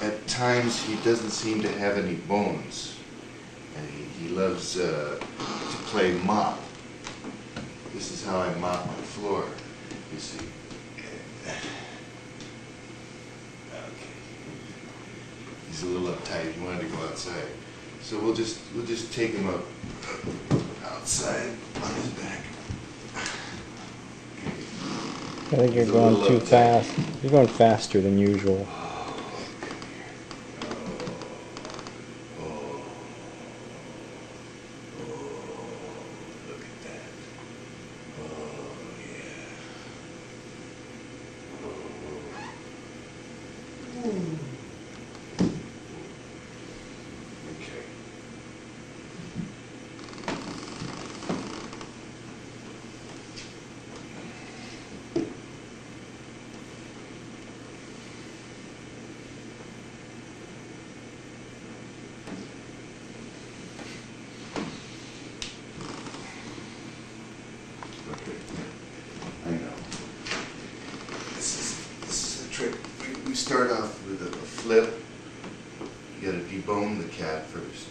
at times he doesn't seem to have any bones, and he loves to play mop. This is how I mop my floor, you see. Okay. He's a little uptight. He wanted to go outside, so we'll just take him up outside on his back. I think you're going too fast. You're going faster than usual. Look at that. Oh, yeah. Okay. Okay. I know. This is a trick. We start off with a flip. You gotta debone the cat first.